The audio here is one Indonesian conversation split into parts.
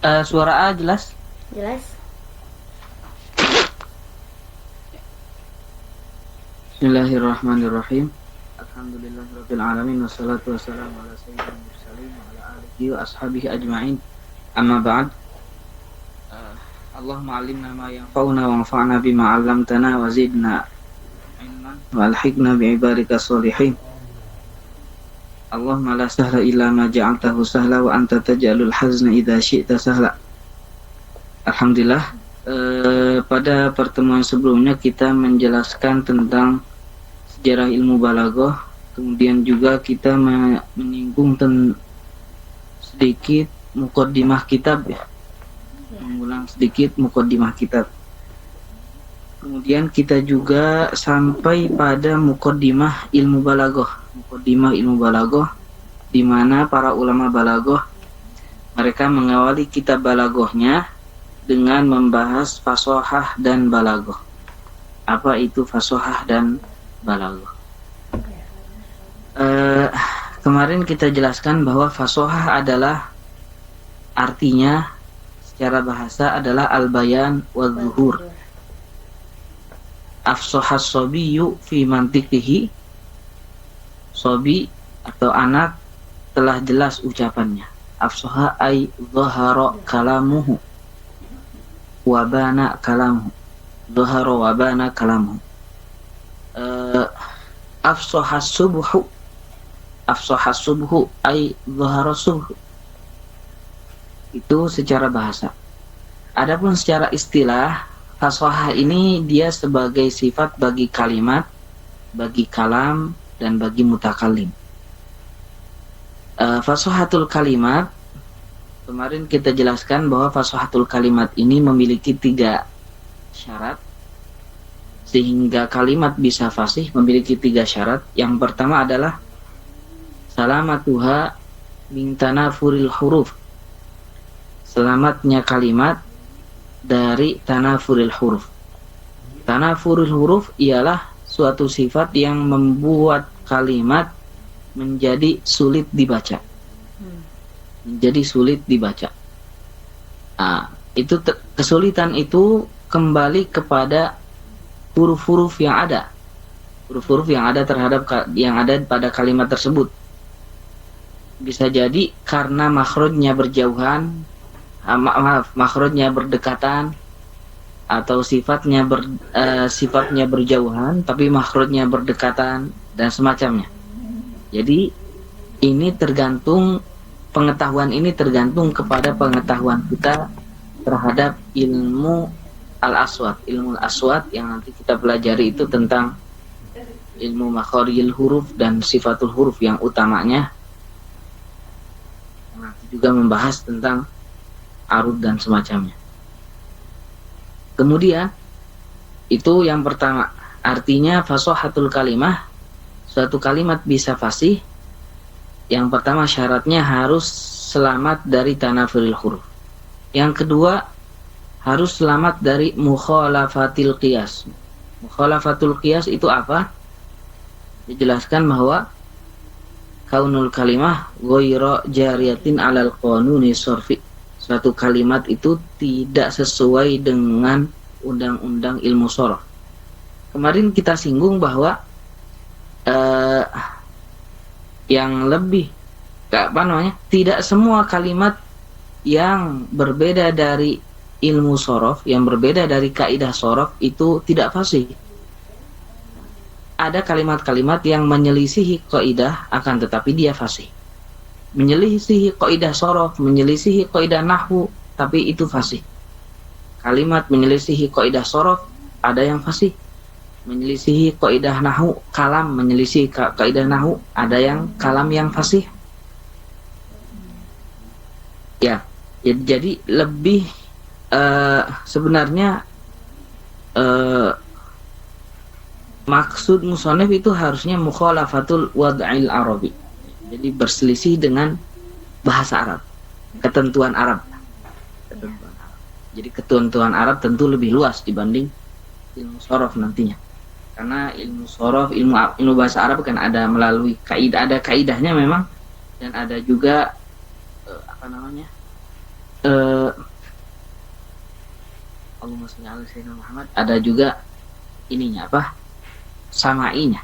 Suara A jelas? Jelas. Bismillahirrahmanirrahim. Alhamdulillahirabbil alamin wassalatu wassalamu ala sayyidil mursalin wa ala alihi wa ashabihi ajmain. Amma ba'd. Allahumma 'allimna ma yanfa'una wanfa'na bima 'allamtana wa zidna ilman wa alhiqna bi ibadikas sholihin. Allahumma la sahla illa ma ja'altahu sahla wa anta taj'alul hazna idza syi'ta sahla. Alhamdulillah, pada pertemuan sebelumnya kita menjelaskan tentang sejarah ilmu balaghah, kemudian juga kita menyinggung sedikit muqaddimah kitab ya. Mengulang sedikit muqaddimah kitab. Kemudian kita juga sampai pada muqaddimah ilmu balaghah. Muqaddimah ilmu balaghah di mana para ulama balaghah mereka mengawali kitab balaghahnya dengan membahas fasahah dan balaghah. Apa itu fasahah dan balaghah? Kemarin kita jelaskan bahwa fasahah adalah artinya secara bahasa adalah al-bayan wa zuhur. Afsahas sobiyyu fi mantiqihi. Sobi atau anak telah jelas ucapannya. Afsaha ay zahara kalamuhu wa bana kalamuhu. Zahara wa bana kalamuhu. Afsahas subhu. Afsahas subhu ay zahara subhu. Itu secara bahasa. Adapun secara istilah, fasahah ini dia sebagai sifat bagi kalimat, bagi kalam, dan bagi mutakallim. Fasahatul kalimat, kemarin kita jelaskan bahwa fasahatul kalimat ini memiliki 3 syarat. Sehingga kalimat bisa fasih memiliki 3 syarat. Yang pertama adalah salamatuha min tanafuril huruf. Selamatnya kalimat dari tanafuril huruf. Tanafuril huruf ialah suatu sifat yang membuat kalimat menjadi sulit dibaca. Menjadi sulit dibaca. Itu kesulitan itu kembali kepada huruf-huruf yang ada. Huruf-huruf yang ada pada kalimat tersebut. Bisa jadi karena makhrajnya berjauhan, makhrajnya berdekatan, atau sifatnya berjauhan tapi makhrajnya berdekatan dan semacamnya. Jadi ini pengetahuan ini tergantung kepada pengetahuan kita terhadap ilmu al-aswat. Ilmu al-aswat yang nanti kita pelajari itu tentang ilmu makharijil huruf dan sifatul huruf yang utamanya. Nanti juga membahas tentang arud dan semacamnya. Kemudian itu yang pertama, artinya fasahatul kalimah, suatu kalimat bisa fasih. Yang pertama syaratnya harus selamat dari tanafuril huruf. Yang kedua harus selamat dari mukhalafatil qiyas. Mukhalafatul qiyas itu apa? Dijelaskan bahwa kaunul kalimah ghairu jariyatin alal qanuni sorfi. Suatu kalimat itu tidak sesuai dengan undang-undang ilmu sorof. Kemarin kita singgung bahwa tidak semua kalimat yang berbeda dari ilmu sorof, yang berbeda dari kaidah sorof itu tidak fasih. Ada kalimat-kalimat yang menyelisihi kaidah akan tetapi dia fasih. Menyelisihi kaidah sorof, menyelisihi kaidah nahwu, tapi itu fasih. Kalimat menyelisihi kaidah sorof ada yang fasih. Menyelisihi kaidah nahwu, kalam menyelisihi kaidah nahwu, ada yang kalam yang fasih. Ya, jadi lebih sebenarnya maksud musannif itu harusnya mukhalafatul wad'il arabi. Jadi berselisih dengan bahasa Arab, ketentuan Arab. Jadi ketentuan Arab tentu lebih luas dibanding ilmu sorof nantinya. Karena ilmu sorof, ilmu bahasa Arab kan ada melalui kaidah, ada kaidahnya memang, dan ada juga Allahumma sholli ala sayyidina Muhammad, ada juga ininya apa? Sama'inya.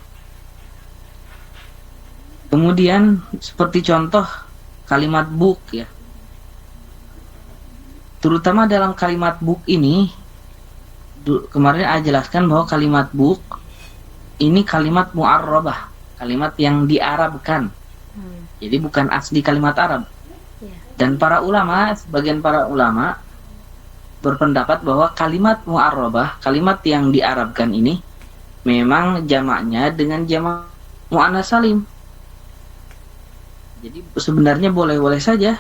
Kemudian seperti contoh kalimat buk ya. Terutama dalam kalimat buk ini kemarin saya jelaskan bahwa kalimat buk ini kalimat mu'arrabah, kalimat yang diarabkan. Jadi bukan asli kalimat Arab. Dan para ulama, sebagian para ulama berpendapat bahwa kalimat mu'arrabah, kalimat yang diarabkan ini memang jamaknya dengan jamak mu'annas salim. Jadi sebenarnya boleh-boleh saja.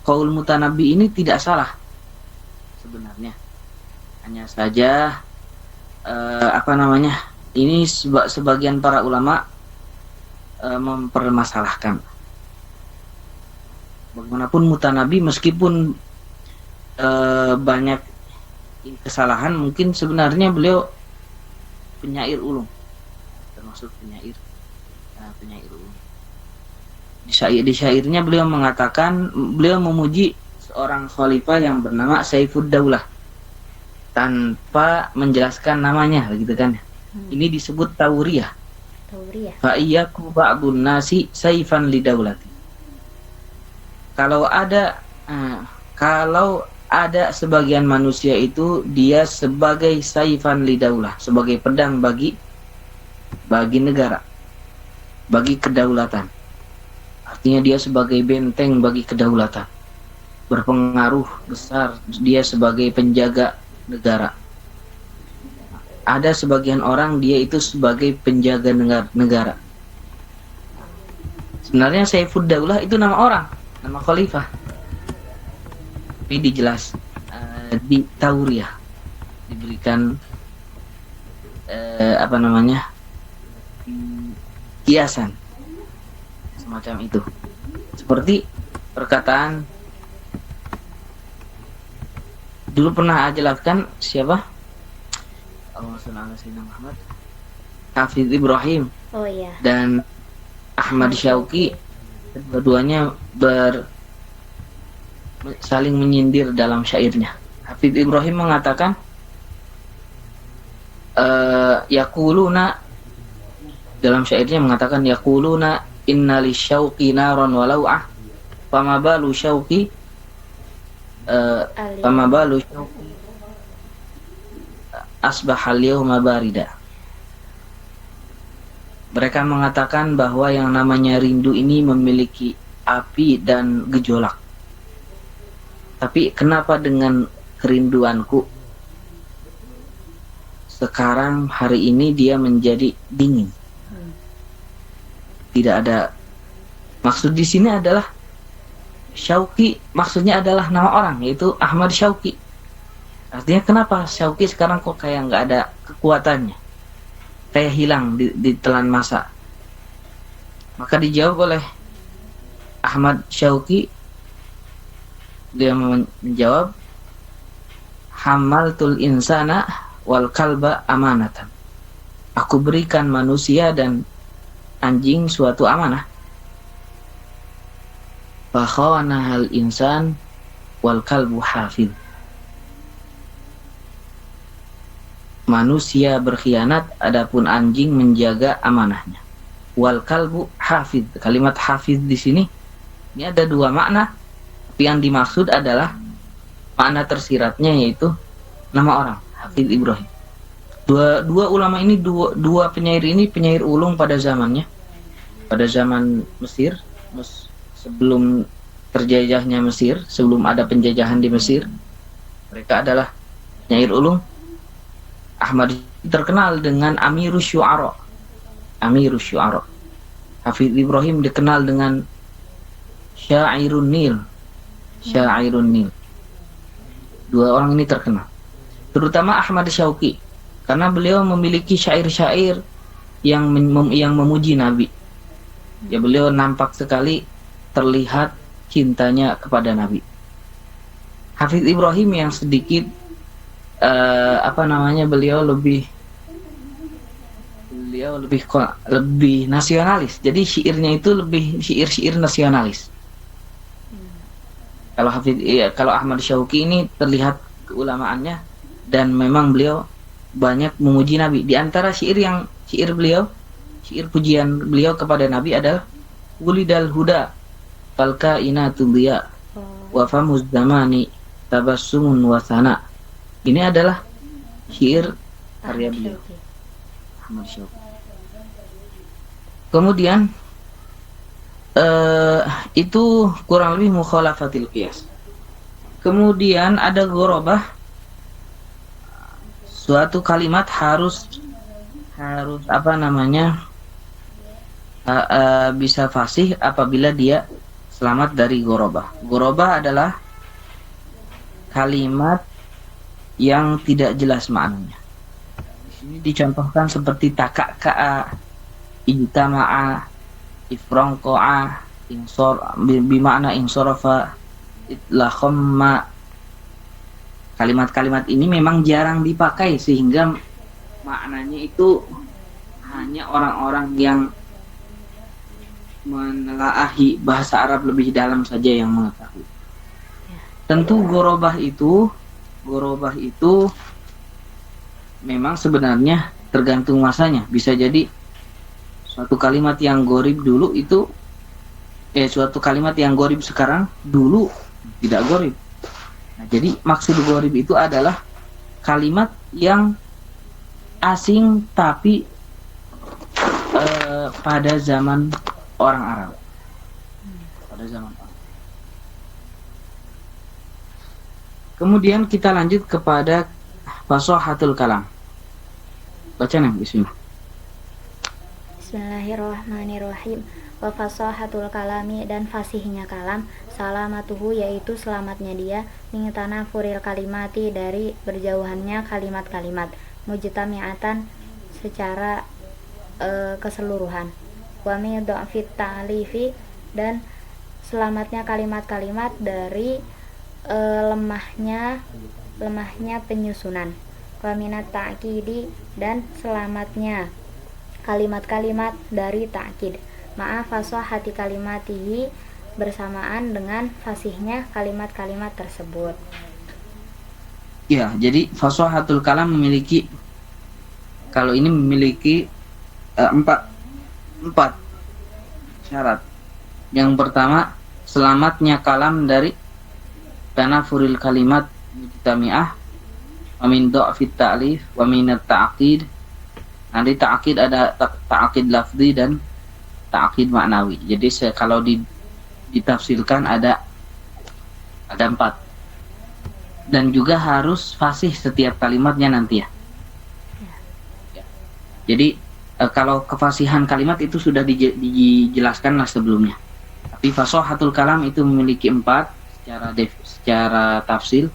Qaul mutanabbi ini tidak salah sebenarnya. Hanya saja ini sebagian para ulama mempermasalahkan. Bagaimanapun mutanabbi meskipun banyak kesalahan, mungkin sebenarnya beliau penyair ulung, termasuk penyair ulung. Di syairnya beliau mengatakan, beliau memuji seorang khalifah yang bernama Saifud Daulah tanpa menjelaskan namanya, gitu kan. Ini disebut tauriyah. Fa iyyaku ba'dun nasi saifan lidaulati. Kalau ada sebagian manusia itu dia sebagai saifan lidaulah, sebagai pedang bagi negara, bagi kedaulatan. Artinya dia sebagai benteng bagi kedaulatan, berpengaruh besar, dia sebagai penjaga negara. Ada sebagian orang dia itu sebagai penjaga negara. Sebenarnya Saifud Daulah itu nama orang, nama khalifah. Tapi dijelas di tauriyah diberikan kiasan semacam itu, seperti perkataan dulu pernah jelaskan siapa, Allahumma sholli ala sayyidina Muhammad, Hafidz Ibrahim dan Ahmad Syauqi, keduanya saling menyindir dalam syairnya. Hafidz Ibrahim mengatakan yaquluna, dalam syairnya mengatakan yaquluna inna lisyauqi naron walau'ah fama balu syauqi asbahal yawma barida. Mereka mengatakan bahwa yang namanya rindu ini memiliki api dan gejolak. Tapi kenapa dengan kerinduanku sekarang hari ini dia menjadi dingin? Tidak ada maksud di sini adalah Syauqi, maksudnya adalah nama orang, yaitu Ahmad Syauqi. Artinya kenapa Syauqi sekarang kok kayak nggak ada kekuatannya, kayak hilang di telan masa? Maka dijawab oleh Ahmad Syauqi, dia menjawab, hamaltul insana wal kalba amanatan. Aku berikan manusia dan anjing suatu amanah. Fakhawanahal insan wal kalbu hafid. Manusia berkhianat, adapun anjing menjaga amanahnya. Wal kalbu hafid. Kalimat hafid di sini ini ada dua makna, tapi yang dimaksud adalah makna tersiratnya yaitu nama orang, Hafidz Ibrahim. Dua ulama ini, dua penyair ini penyair ulung pada zamannya, pada zaman Mesir, sebelum terjajahnya Mesir, sebelum ada penjajahan di Mesir. Mereka adalah penyair ulung. Ahmad terkenal dengan Amirus Syu'ara. Hafidz Ibrahim dikenal dengan Syairun Nil. Dua orang ini terkenal. Terutama Ahmad Syauqi, karena beliau memiliki syair-syair yang memuji Nabi. Ya, beliau nampak sekali terlihat cintanya kepada Nabi. Hafidz Ibrahim yang sedikit beliau lebih nasionalis. Jadi syairnya itu lebih syair nasionalis. Kalau Ahmad Syauqi ini terlihat keulamaannya dan memang beliau banyak memuji Nabi. Di antara syair pujian beliau kepada Nabi adalah Wulidal huda fal kainatu biya wa famuz zamani tabassumun wa sana. Ini adalah syair karya beliau, Ahmad Syauqi. Kemudian itu kurang lebih mukhalafatil qiyas. Kemudian ada ghorobah, suatu kalimat harus bisa fasih apabila dia selamat dari ghorobah. Ghorobah adalah kalimat yang tidak jelas maknanya. Di sini dicontohkan seperti takakka'a, ijtama'a, ifrongko'a, bimakna insorofa, itlaqomma. Kalimat-kalimat ini memang jarang dipakai sehingga maknanya itu hanya orang-orang yang menelaahi bahasa Arab lebih dalam saja yang mengetahui. Tentu ghorobah itu memang sebenarnya tergantung masanya. Bisa jadi suatu kalimat yang gharib dulu itu suatu kalimat yang gharib sekarang dulu tidak gharib. Nah, jadi maksud gharib itu adalah kalimat yang asing tapi pada zaman orang Arab. Pada zaman Arab. Kemudian kita lanjut kepada fasahatul kalam. Baca nih, bismillah. Bismillahirrahmanirrahim. Wa fasahatul kalami, dan fasihnya kalam, salamatuhu, yaitu selamatnya dia, mingtana furil kalimati, dari berjauhannya kalimat-kalimat, mujtami'atan, secara keseluruhan, wa min dha'fit ta'lifi, dan selamatnya kalimat-kalimat dari lemahnya penyusunan, wa minat ta'kidi, dan selamatnya kalimat-kalimat dari ta'kid, ma'a fasahati kalimatihi, bersamaan dengan fasihnya kalimat-kalimat tersebut. Ya, jadi fasahatul kalam memiliki empat syarat. Yang pertama, selamatnya kalam dari tanafuril kalimat mujtami'ah, wa min dha'fit ta'lif, wa minat ta'qid. Nanti ta'qid ada ta'qid lafzi dan ta'qid maknawi. Jadi kalau ditafsirkan ada 4. Dan juga harus fasih setiap kalimatnya nanti ya. Jadi kalau kefasihan kalimat itu sudah dijelaskanlah sebelumnya. Tapi fasahatul kalam itu memiliki 4 secara tafsil.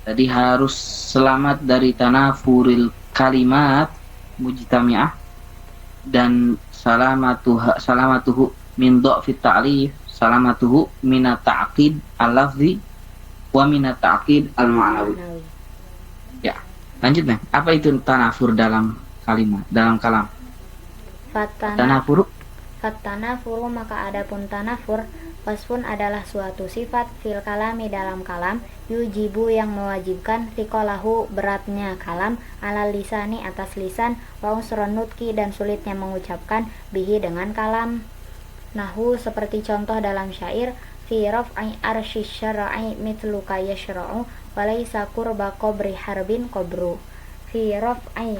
Tadi harus selamat dari tanafuril kalimat mujtami'ah, dan salamatuhu min dha'fit ta'lif, salamatuhu minat ta'qid al-lafzi, wa minat ta'qid al-ma'nawi. Ya, lanjut nih. Apa itu tanafur dalam kalam? Tanafuru, maka adapun tanafur, wasfun adalah suatu sifat, fil kalami, dalam kalam, yujibu, yang mewajibkan, thiqalahu, beratnya kalam, ala lisani, atas lisan, wa usron nutki, dan sulitnya mengucapkan, bihi, dengan kalam. Nahu, seperti contoh dalam syair, fi raf'i arsyis syar'i mithluka yashra'u, walaysa qurba qabri harbin qabru. Fi raf'i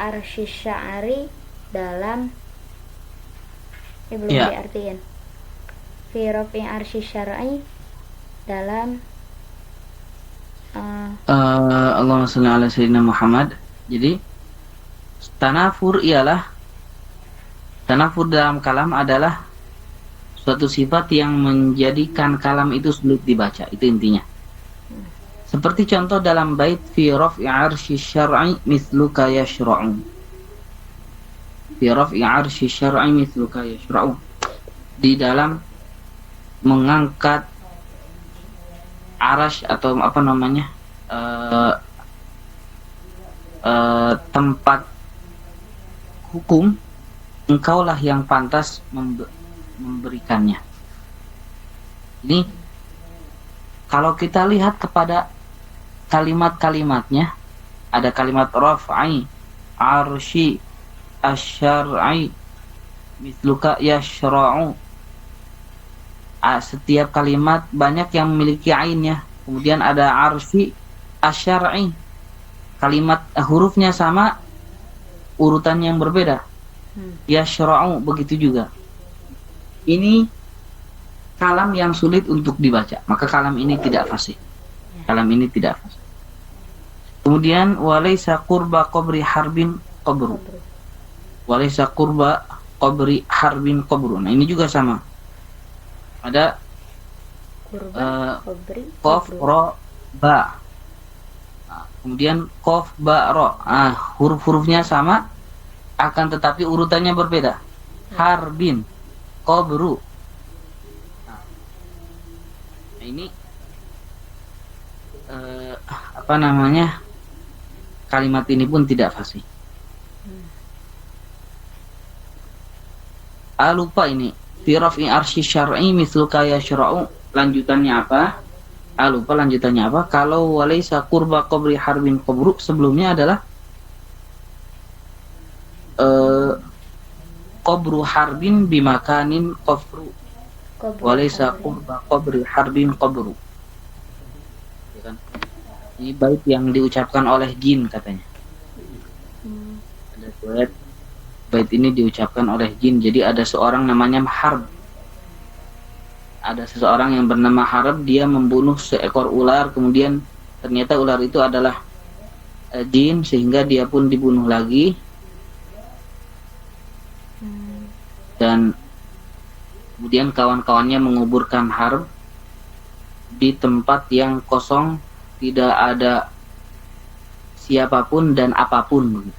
arsyis sya'ri, dalam belum diartiin. Fi raf'i arsyis syar'i, dalam Allahumma shalli ala sayyidina Muhammad. Jadi tanafur dalam kalam adalah suatu sifat yang menjadikan kalam itu sulit dibaca. Itu intinya. Seperti contoh dalam bait fi raf'i arsyis syar'i mithluka yashra'u. Fi raf'i arsyis syar'i mithluka yashra'u. Di dalam mengangkat arash atau tempat hukum, engkaulah yang pantas memberikannya. Ini kalau kita lihat kepada kalimat-kalimatnya, ada kalimat raf'i, arsy, asyar'i, misluka yashra'u. Setiap kalimat banyak yang memiliki ainnya. Kemudian ada arsy, asyar'i. Kalimat hurufnya sama, urutannya yang berbeda. Yashra'u begitu juga. Ini kalam yang sulit untuk dibaca, maka kalam ini tidak fasih. Kalam ini tidak fasih. Kemudian walaysa qurba qabri harbin qabru. Walaysa qurba qabri harbin qabru. Nah, ini juga sama. Ada qaf ra ba. Nah, kemudian qaf ba ra. Huruf-hurufnya sama, akan tetapi urutannya berbeda. Harbin qabru. Nah, ini kalimat ini pun tidak fasih. Lupa ini fi raf'i arsy syar'i misluka yashra'u, lanjutannya apa? Lupa lanjutannya apa? Kalau walaysa qurba qabri harbin qabru, sebelumnya adalah qabru harbin bimakanin qafru. Walaysa qurba qabri harbin qabru. Ya kan? Ini bait yang diucapkan oleh jin katanya. Ada bait ini diucapkan oleh jin. Jadi ada seorang namanya Harb. Ada seseorang yang bernama Harb, dia membunuh seekor ular, kemudian ternyata ular itu adalah jin, sehingga dia pun dibunuh lagi. Dan kemudian kawan-kawannya menguburkan Harb di tempat yang kosong, tidak ada siapapun dan apapun.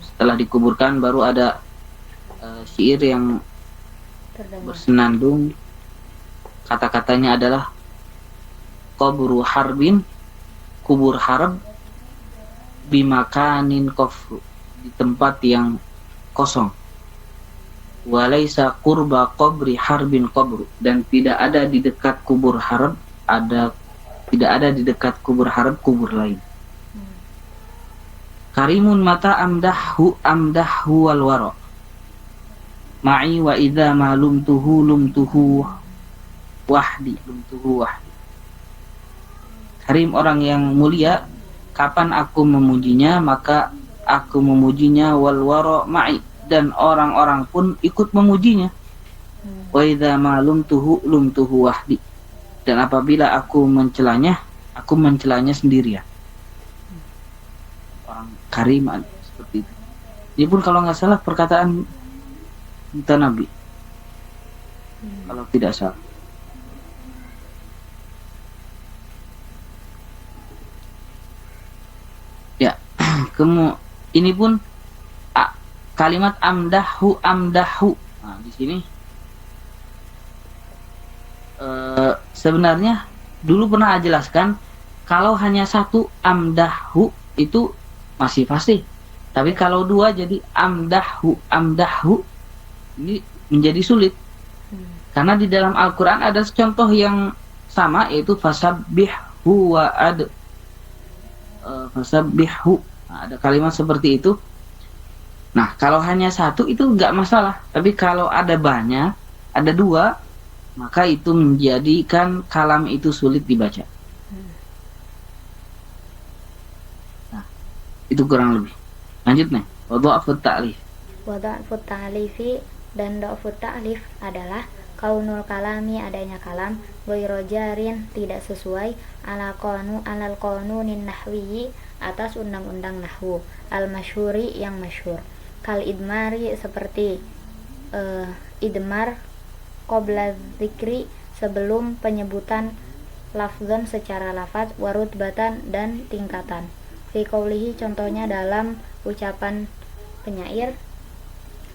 Setelah dikuburkan baru ada syair yang bersenandung, kata-katanya adalah qabru harbin, kubur Harb, bimakanin kofru, di tempat yang kosong. Walaysa qurba qabri harbin qabru, dan tidak ada di dekat kubur Harb, tidak ada di dekat kubur Harb kubur lain. Karimun mata amdahu wal wara, ma'i wa idza ma lumtuhu wahdi. Karim orang yang mulia, kapan aku memujinya maka aku memujinya, wal wara ma'i, dan orang-orang pun ikut memujinya. Wa idza ma lumtuhu wahdi, dan apabila aku mencelanya sendirian. Orang karim seperti itu. Ini pun kalau nggak salah perkataan kita Nabi, kalau tidak salah. Ya, ini pun kalimat amdahu. Nah, di sini sebenarnya dulu pernah jelaskan, kalau hanya satu amdahu itu masih fasih, tapi kalau dua jadi amdahu ini menjadi sulit. Karena di dalam Al-Quran ada contoh yang sama, yaitu fasabbihu wa fasabbihu. Nah, ada kalimat seperti itu. Nah, kalau hanya satu itu enggak masalah, tapi kalau ada banyak, ada dua, maka itu menjadikan kalam itu sulit dibaca. Nah, itu kurang lebih. Lanjut nih, wadha'fut ta'lif. Wadha'fut ta'lifi, dan dha'fut ta'lif adalah kaunul kalami, adanya kalam, ghairu jarin, tidak sesuai, alal qanunin nahwi, atas undang-undang nahwu, al masyhuri, yang masyhur. Kal idmari, seperti idmar, qabla dzikri, sebelum penyebutan, lafzon, secara lafaz, warutbatan, dan tingkatan. Fi qoulihi, contohnya dalam ucapan penyair,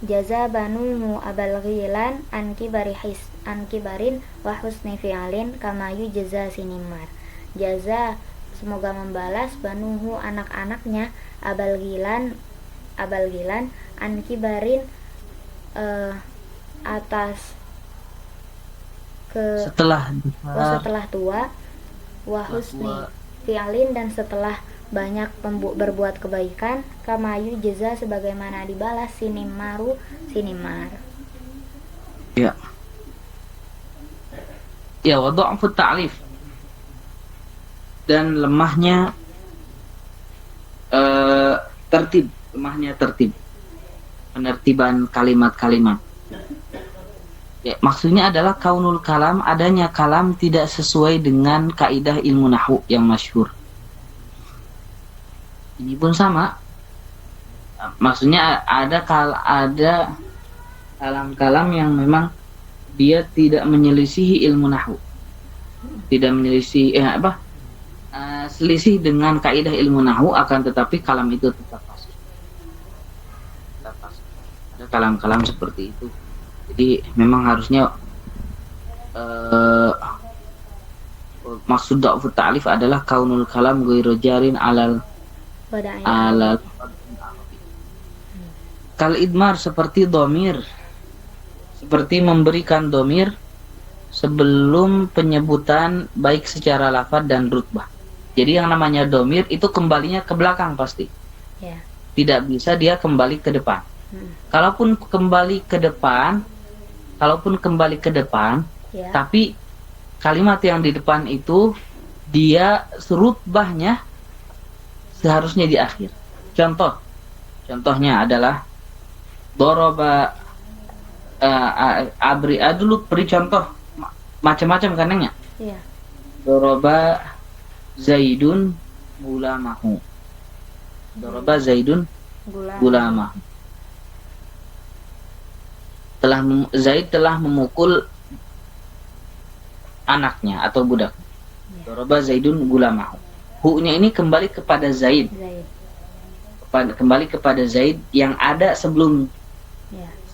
jaza banul abal ghilan an kibarin wa husni fi'alin kama yujza sinimar. Jaza, semoga membalas, banuhu, anak-anaknya, abal gilan an kibarin, atas setelah tua, wa husni fi'alin, dan setelah banyak berbuat kebaikan, kamayu jeza sebagaimana dibalas sinimaru sinimar. Ya. Ya, wa dha'fu ta'lif. Dan lemahnya lemahnya tertib. Penertiban kalimat-kalimat. Ya, maksudnya adalah kaunul kalam, adanya kalam tidak sesuai dengan kaidah ilmu nahwu yang masyhur. Ini pun sama. Maksudnya ada kalam-kalam yang memang dia tidak menyelisihi ilmu nahwu. Tidak menyelisihi selisih dengan kaidah ilmu nahwu, akan tetapi kalam itu tetap fasih. Ada kalam-kalam seperti itu. Jadi memang harusnya maksud dha'fu ta'lif adalah kaunul kalam ghairu jarin alal kal idmar, seperti domir, seperti memberikan domir sebelum penyebutan baik secara lafaz dan rutbah. Jadi yang namanya domir itu kembalinya ke belakang pasti. Ya. Tidak bisa dia kembali ke depan. Kalaupun kembali ke depan, Ya. tapi kalimat yang di depan itu dia rutbahnya seharusnya di akhir. Contohnya adalah doroba dulu beri contoh macam-macam kanannya. Iya. Doroba Zaidun gulamahu. Doroba Zaidun gulamahu. Zaid telah memukul anaknya atau budak. Doroba Zaidun gulamahu. Hu-nya ini kembali kepada Zaid. Kembali kepada Zaid yang ada sebelum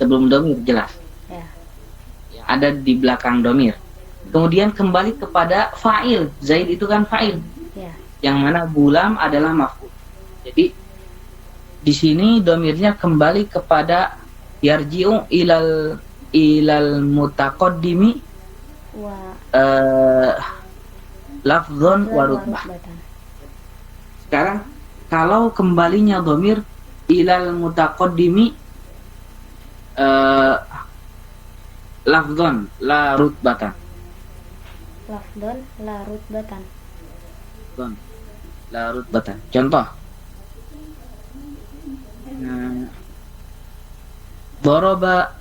domir, jelas. Yang ada di belakang domir. Kemudian kembali kepada fa'il. Zaid itu kan fa'il. Yang mana gulam adalah maf'ul. Jadi di sini domirnya kembali kepada yarji'u ilal mutaqaddimi lafdzon wa rutbah. Sekarang kalau kembalinya domir ilal mutaqaddimi lafdzon la rutbatan. Lafdzon la rutbatan. La rutbatan. Contoh. Doroba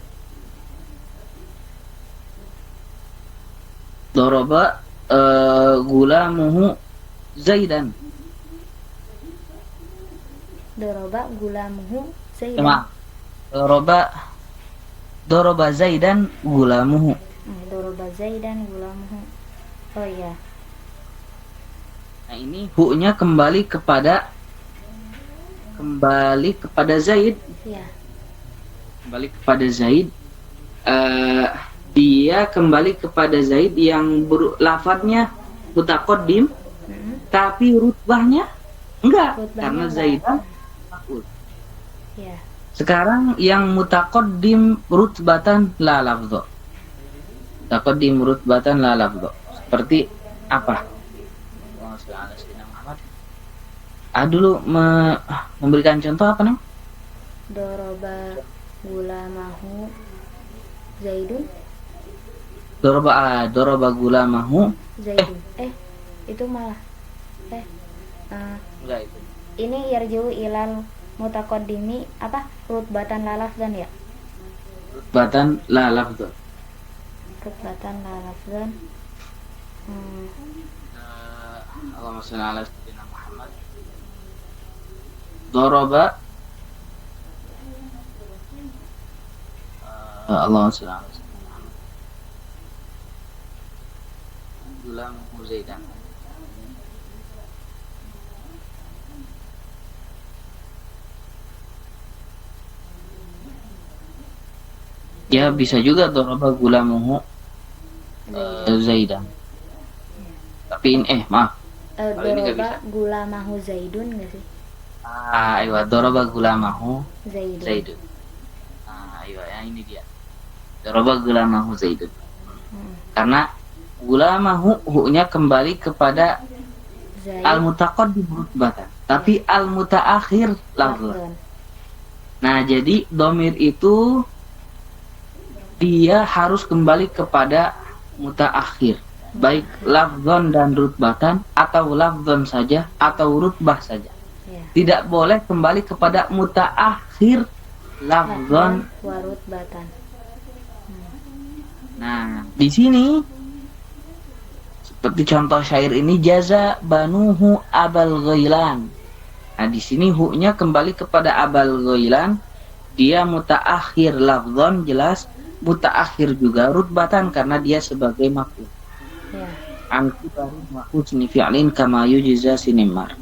gulamuhu Zaidan. Doroba gulamuhu Zaidan. Doroba Zaidan gulamuhu. Doroba Zaidan gulamuhu. Oh iya. Nah ini hu-nya kembali kepada Zaid. Iya. Kembali kepada Zaid. Dia kembali kepada Zaid yang lafadznya mutaqaddim, tapi rutbahnya enggak, karena Zaidan maf'ul. Ya. Sekarang yang mutaqaddim rutbatan la lafdho. Mutaqaddim rutbatan la lafdho. Seperti apa? Dulu memberikan contoh apa nih? Doroba gulamahu Zaidun. Doroba gulamahu Zaidun. Itu malah enggak itu. Ini yarji'u ilal mutaqaddimi apa? Rutbatan la lafzan ya? Rutbatan la lafzan. Rutbatan la lafzan. Allahumma shalli ala sayyidina Muhammad. Doroba Allahumma shalli ala sayyidina Muhammad. Gulamahu Zaidan. Ya bisa juga doroba gulamuhu Zaidan. Tapi ini maaf. Doroba gulamahu Zaidun nggak sih? Iya, doroba gulamahu Zaidun. Iya, yang ini dia. Doroba gulamahu Zaidun. Karena gulamahu hu-nya kembali kepada al-mutaqaddim rutbatan. Tapi al-mutaakhir lafdhun. lafdhun. Nah, jadi domir itu dia harus kembali kepada mutaakhir, baik lafdhon dan rutbatan, atau lafdhon saja atau rutbah saja. Ya. Tidak boleh kembali kepada mutaakhir lafdhon. wa rutbatan. Nah, di sini seperti contoh syair ini, jaza banuhu abal ghailan. Nah, di sini hu-nya kembali kepada abal ghailan. Dia mutaakhir lafdhon jelas, mutaakhir juga rutbatan karena dia sebagai maf'ul. Ya. Anki baru maf'ul sini fi'lin kama yujza sinimar.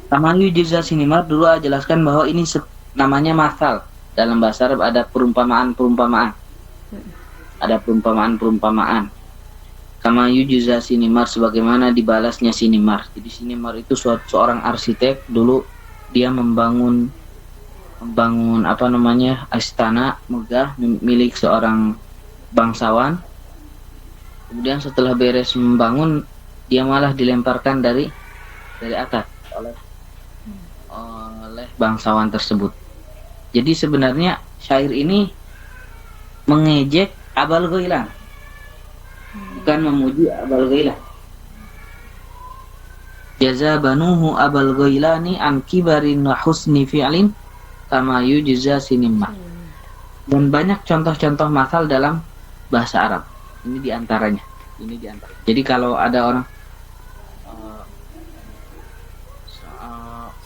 Kama yujza sinimar dulu jelaskan bahwa ini namanya masal. Dalam bahasa Arab ada perumpamaan-perumpamaan. Ada perumpamaan-perumpamaan. Kama yujza sinimar, sebagaimana dibalasnya sinimar. Jadi sinimar itu seorang arsitek, dulu dia membangun istana megah milik seorang bangsawan. Kemudian setelah beres membangun, dia malah dilemparkan dari atas oleh bangsawan tersebut. Jadi sebenarnya syair ini mengejek abal ghailan, bukan memuji abal ghailan. Jaza banuhu abal ghailani an kibarin wa husni fi'lin kama yujza sinimah. Dan banyak contoh-contoh masal dalam bahasa Arab. Ini diantaranya. Jadi kalau ada orang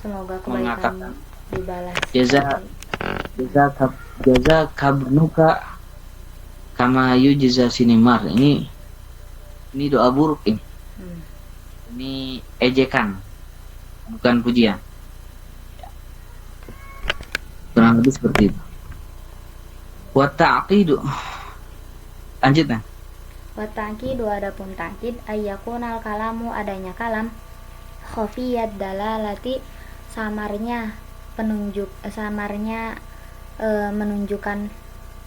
Semoga kebaikan dibalas. Jaza kabnuka kama yujza sinimar. Ini doa buruk ini. Ini ejekan, bukan pujian. Kurang lebih seperti itu. Wa ta'qidu. Lanjut nah. Wa ta'qidu, adapun ta'qid ayyakunal kalamu, adanya kalam, khafiyat dalalati, samarnya menunjukkan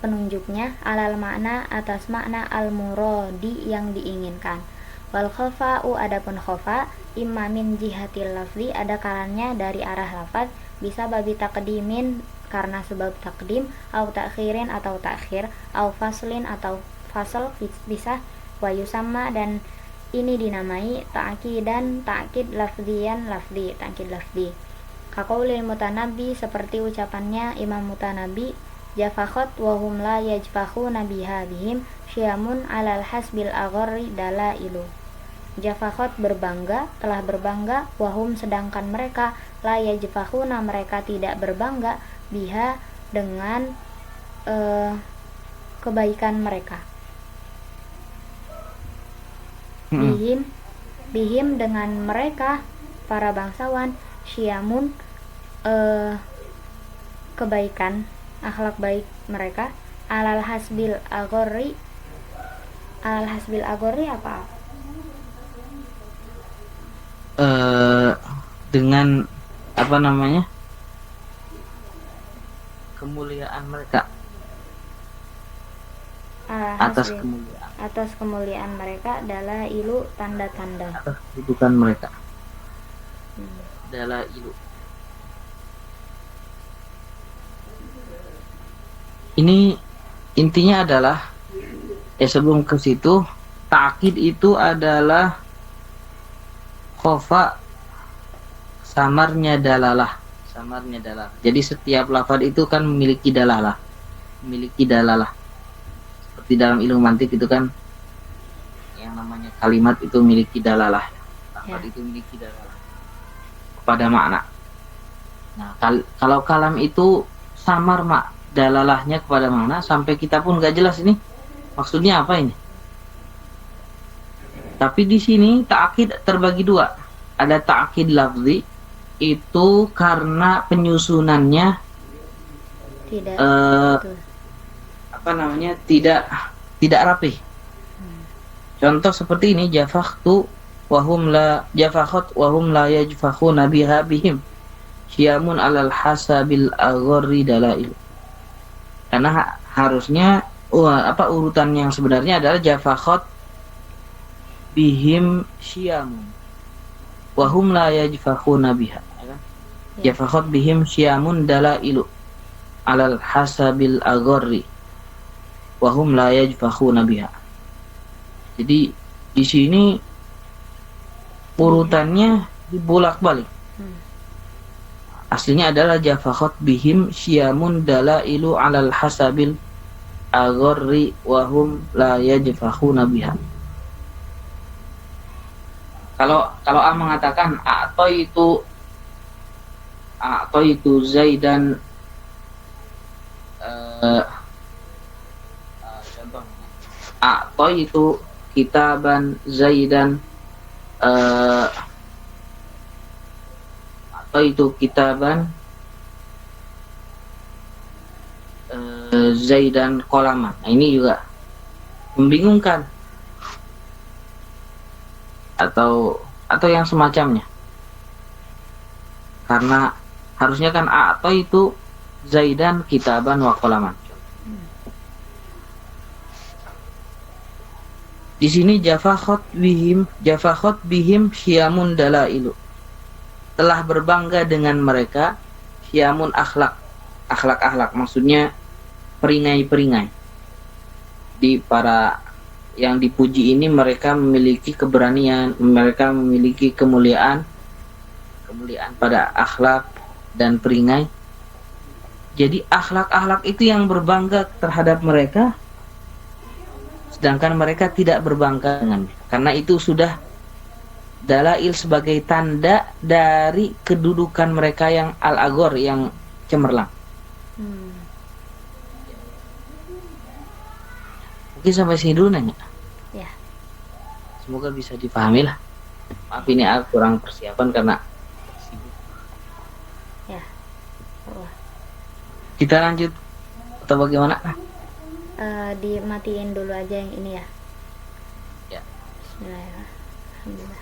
penunjuknya, alal makna, atas makna, al muradi, yang diinginkan. Wal khafa'u, adapun khafa, imma min jihatil lafzi, ada kalanya dari arah lafaz, bisa babi taqdimin, karena sebab takdim, au ta'khirin atau ta'khir, au faslin atau fasl, bisa wa yusamma, dan ini dinamai ta'kidan, ta'kid lafzian, lafzi, ta'kid lafzi. Kaqaulil mutanabbi, seperti ucapannya Imam Mutanabbi, jafakhat wa hum la yajfakhuna biha bihim syiamun alal hasbil agharri dalailu. Jafakhat, berbangga, telah berbangga, wahum, sedangkan mereka, la yajfakhuna, mereka tidak berbangga, biha, dengan kebaikan mereka. Bihim dengan mereka, para bangsawan, syiamun, kebaikan, akhlak baik mereka, alal hasbil agharri apa? Dengan kemuliaan mereka, atas kemuliaan mereka, dalailu, tanda-tanda, atas kedudukan mereka. Dalailu. Ini intinya adalah sebelum ke situ, ta'kid itu adalah khofa, samarnya dalalah. Jadi setiap lafaz itu kan memiliki dalalah. Seperti dalam ilmu mantik itu kan yang namanya kalimat itu memiliki dalalah. Lafaz itu memiliki dalalah kepada makna. Nah, kalau kalam itu samar dalalahnya kepada makna, sampai kita pun gak jelas ini maksudnya apa ini. Tapi di sini ta'kid terbagi dua. Ada ta'kid lafzi, itu karena penyusunannya tidak rapi. Contoh seperti ini, jafakhat wahum la yajfakhuna biha bihim syiamun alal hasabil agharri dalail. Karena harusnya urutan yang sebenarnya adalah jafakhat bihim syiamun. wa hum la yajfakhuna biha, ya kan? Jafakhat bihim syiamun dalailu alal hasabil agharri wa hum la yajfakhuna biha. Jadi di sini urutannya dibolak-balik. Aslinya adalah jafakhat bihim syiamun dalailu alal hasabil agharri wa hum la yajfakhuna biha. Kalau A mengatakan atau itu Zaidan, contoh atau itu kitaban Zaidan, atau itu kitaban Zaidan qalaman. Nah, ini juga membingungkan, atau yang semacamnya, karena harusnya kan atau itu Zaidan kitaban wa qalaman. Di sini jafakhat bihim syiamun dalailu, telah berbangga dengan mereka, syiamun akhlak, maksudnya peringai-peringai. Di para yang dipuji ini mereka memiliki keberanian, mereka memiliki kemuliaan pada akhlak dan peringai. Jadi akhlak itu yang berbangga terhadap mereka, sedangkan mereka tidak berbangga dengannya, karena itu sudah dalail sebagai tanda dari kedudukan mereka yang al-aghor, yang cemerlang. Mungkin sampai sini dulu nanya. Ya. Semoga bisa dipahami lah. Maaf ini aku kurang persiapan karena sibuk. Ya. Allah. Kita lanjut atau bagaimana? Dimatiin dulu aja yang ini ya. Ya. Bismillahirrahmanirrahim. Alhamdulillah.